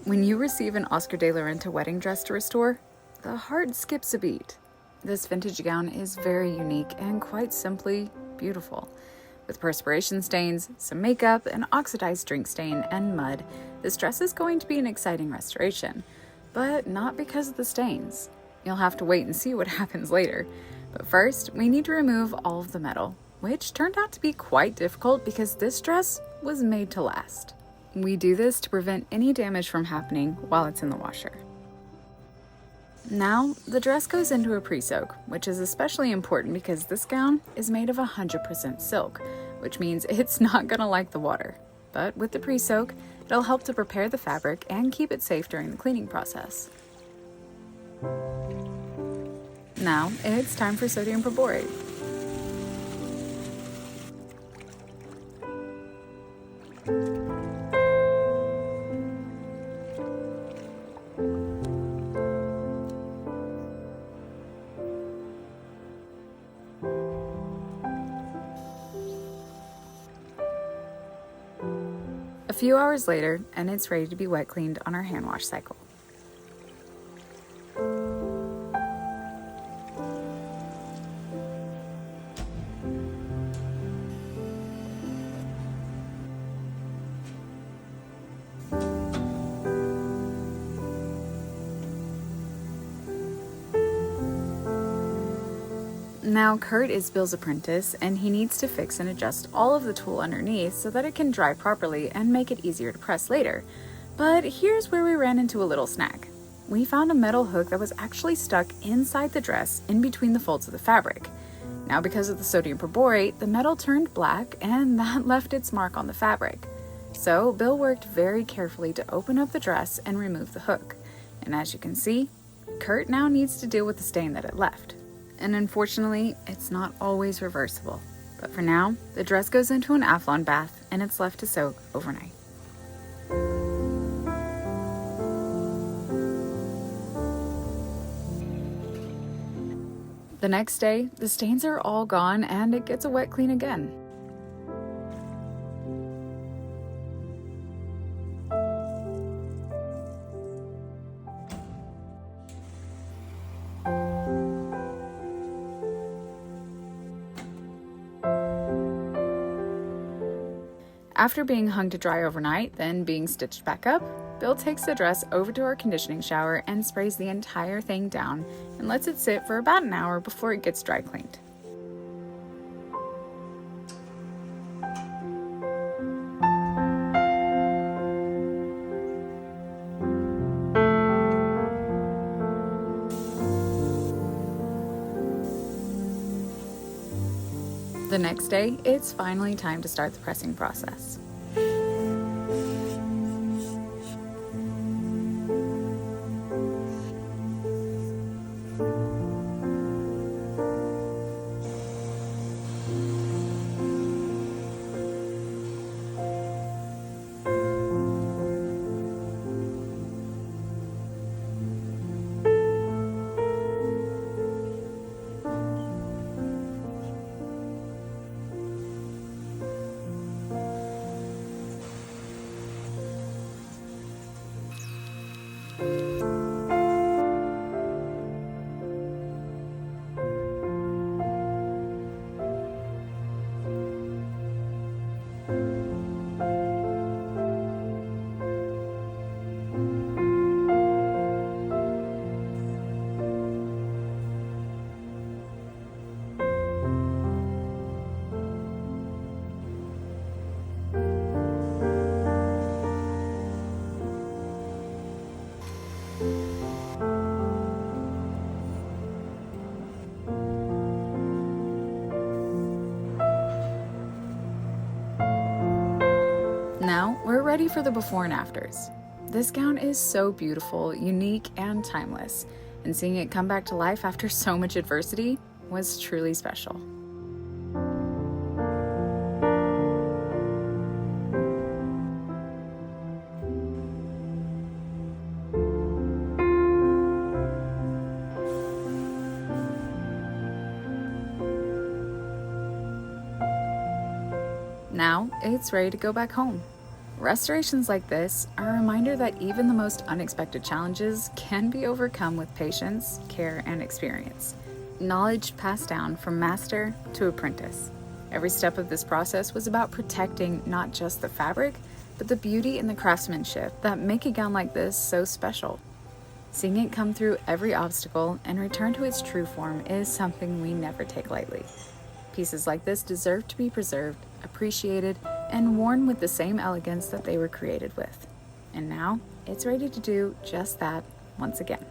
When you receive an Oscar de la Renta wedding dress to restore, the heart skips a beat. This vintage gown is very unique and quite simply beautiful. With perspiration stains, some makeup, an oxidized drink stain, and mud, this dress is going to be an exciting restoration. But not because of the stains. You'll have to wait and see what happens later. But first, we need to remove all of the metal, which turned out to be quite difficult because this dress was made to last. We do this to prevent any damage from happening while it's in the washer. Now, the dress goes into a pre-soak, which is especially important because this gown is made of 100% silk, which means it's not gonna like the water. But with the pre-soak, it'll help to prepare the fabric and keep it safe during the cleaning process. Now, it's time for sodium perborate. A few hours later, and it's ready to be wet cleaned on our hand wash cycle. Now, Kurt is Bill's apprentice, and he needs to fix and adjust all of the tulle underneath so that it can dry properly and make it easier to press later. But here's where we ran into a little snag. We found a metal hook that was actually stuck inside the dress in between the folds of the fabric. Now, because of the sodium perborate, the metal turned black and that left its mark on the fabric. So Bill worked very carefully to open up the dress and remove the hook. And as you can see, Kurt now needs to deal with the stain that it left. And unfortunately, it's not always reversible. But for now, the dress goes into an Aflon bath and it's left to soak overnight. The next day, the stains are all gone and it gets a wet clean again. After being hung to dry overnight, then being stitched back up, Bill takes the dress over to our conditioning shower and sprays the entire thing down and lets it sit for about an hour before it gets dry cleaned. The next day, it's finally time to start the pressing process. Now, we're ready for the before and afters. This gown is so beautiful, unique, and timeless, and seeing it come back to life after so much adversity was truly special. Now, it's ready to go back home. Restorations like this are a reminder that even the most unexpected challenges can be overcome with patience, care, and experience. Knowledge passed down from master to apprentice. Every step of this process was about protecting not just the fabric, but the beauty and the craftsmanship that make a gown like this so special. Seeing it come through every obstacle and return to its true form is something we never take lightly. Pieces like this deserve to be preserved, appreciated, and worn with the same elegance that they were created with. And now, it's ready to do just that once again.